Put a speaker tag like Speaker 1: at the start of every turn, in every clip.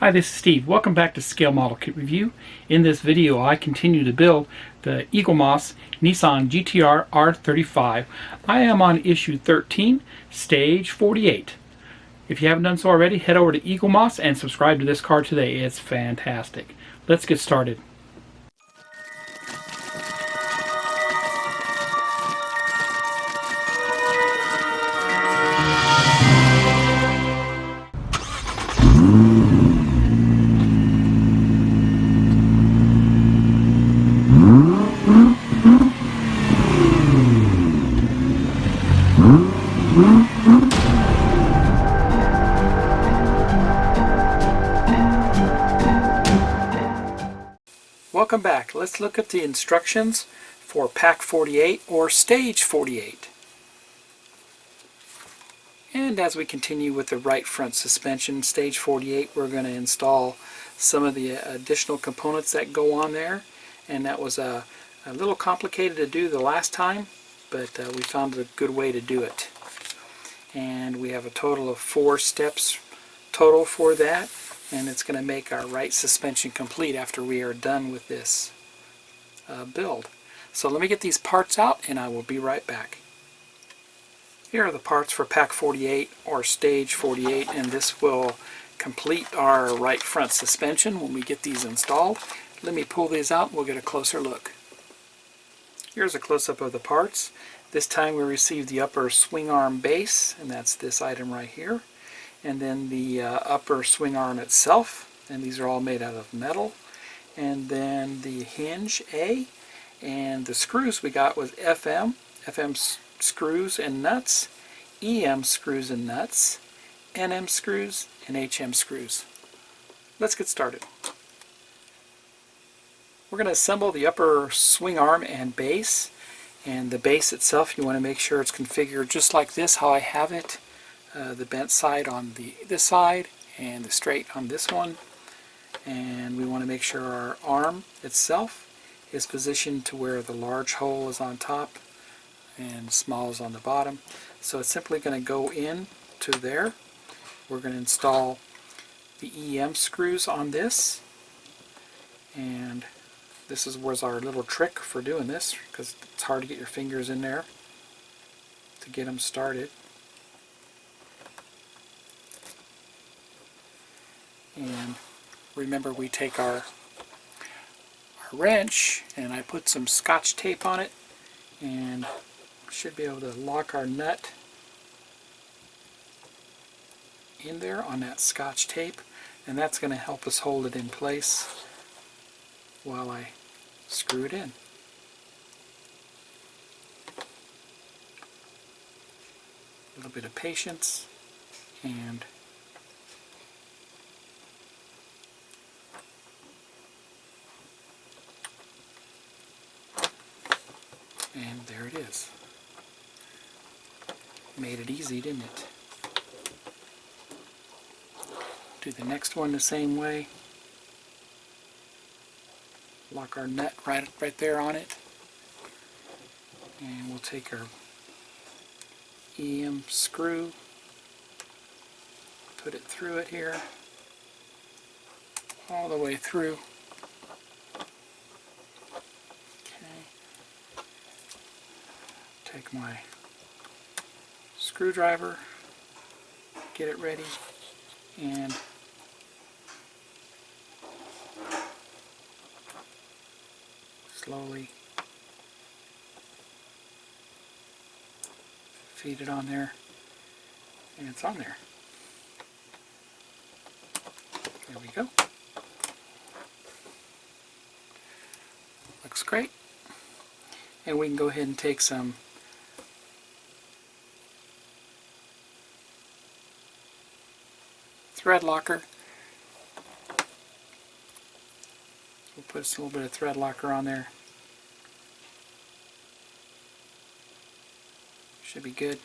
Speaker 1: Hi, this is Steve. Welcome back to Scale Model Kit Review. In this video, I continue to build the Eaglemoss Nissan GTR R35. I am on issue 13, stage 48. If you haven't done so already, head over to Eaglemoss and subscribe to this car today. It's fantastic. Let's get started. Welcome back. Let's look at the instructions for Pack 48 or Stage 48. And as we continue with the right front suspension, Stage 48, we're going to install some of the additional components that go on there. And that was a little complicated to do the last time, but we found a good way to do it. And we have a total of 4 steps total for that. And it's going to make our right suspension complete after we are done with this build. So let me get these parts out and I will be right back. Here are the parts for Pack 48 or Stage 48, and this will complete our right front suspension when we get these installed. Let me pull these out and we'll get a closer look. Here's a close-up of the parts. This time we received the upper swing arm base, and that's this item right here. And then the upper swing arm itself, and these are all made out of metal. And then the hinge A, and the screws we got was FM screws and nuts, EM screws and nuts, NM screws, and HM screws. Let's get started. We're going to assemble the upper swing arm and base. And the base itself, you want to make sure it's configured just like this, how I have it. The bent side on this side and the straight on this one. And we want to make sure our arm itself is positioned to where the large hole is on top and small is on the bottom. So it's simply going to go in to there. We're going to install the EM screws on this. And this was our little trick for doing this, because it's hard to get your fingers in there to get them started. And remember, we take our wrench and I put some Scotch tape on it, and should be able to lock our nut in there on that Scotch tape, and that's going to help us hold it in place while I screw it in. A little bit of patience, and there it is. Made it easy, didn't it? Do the next one the same way. Lock our nut right there on it. And we'll take our EM screw, put it through it here, all the way through. Take my screwdriver, get it ready, and slowly feed it on there, and it's on there. There we go. Looks great. And we can go ahead and take some thread locker. We'll put a little bit of thread locker on there. Should be good.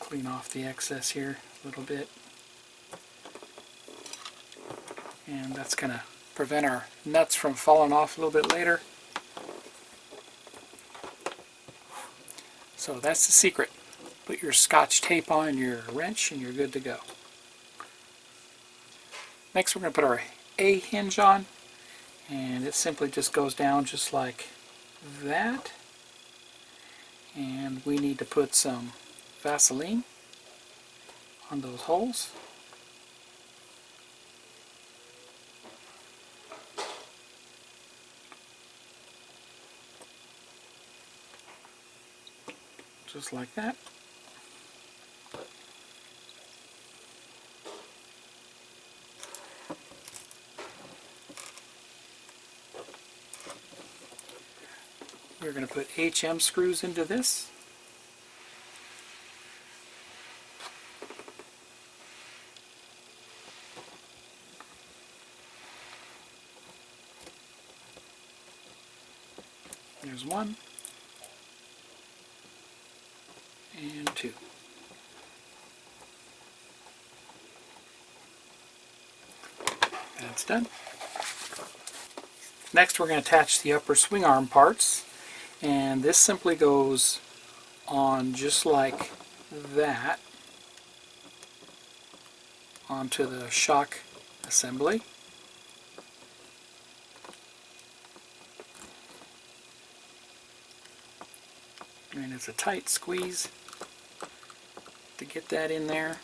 Speaker 1: Clean off the excess here a little bit. And that's going to prevent our nuts from falling off a little bit later. So that's the secret. Put your Scotch tape on your wrench and you're good to go. Next we're going to put our A hinge on, and it simply just goes down just like that. And we need to put some Vaseline on those holes. Just like that. We're going to put HM screws into this. There's one and two. That's done. Next we're going to attach the upper swing arm parts, and this simply goes on just like that onto the shock assembly. And it's a tight squeeze to get that in there.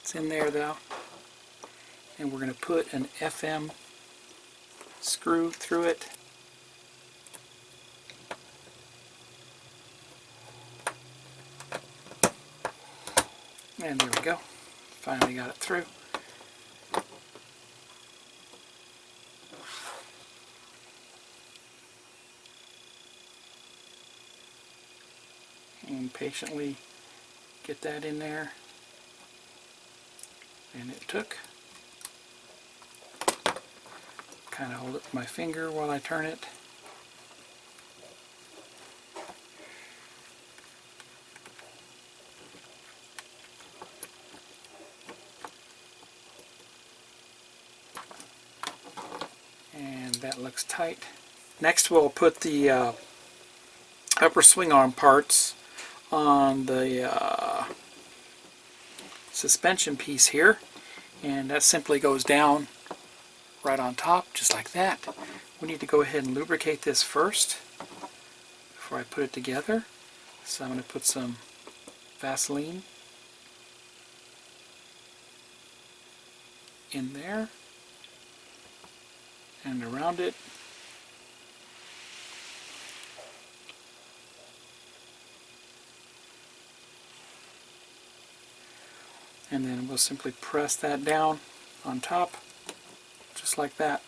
Speaker 1: It's in there though. And we're going to put an FM screw through it. And there we go. Finally got it through. And patiently get that in there. And it took. Kind of hold it with my finger while I turn it. And that looks tight. Next we'll put the upper swing arm parts on the suspension piece here, and that simply goes down right on top just like that. We need to go ahead and lubricate this first before I put it together, so I'm going to put some Vaseline in there and around it. And then we'll simply press that down on top, just like that.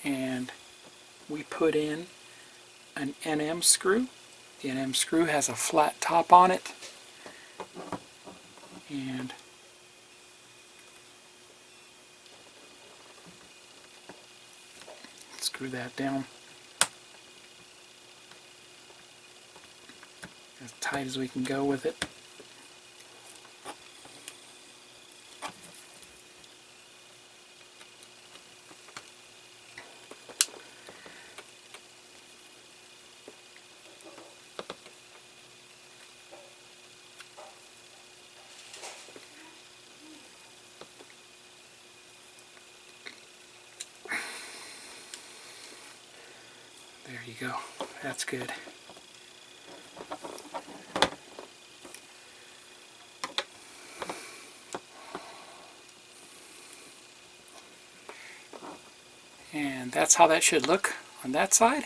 Speaker 1: And we put in an NM screw. The NM screw has a flat top on it. And screw that down as tight as we can go with it. There you go. That's good. And that's how that should look on that side.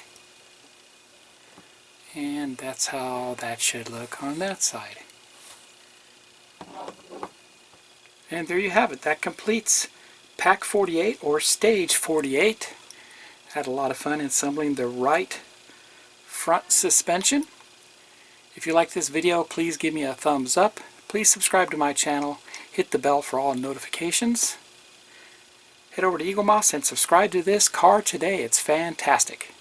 Speaker 1: And that's how that should look on that side. And there you have it. That completes Pack 48 or Stage 48. Had a lot of fun assembling the right front suspension. If you like this video, please give me a thumbs up. Please subscribe to my channel. Hit the bell for all notifications. Head over to Eaglemoss and subscribe to this car today. It's fantastic.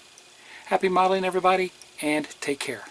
Speaker 1: Happy modeling, everybody, and take care.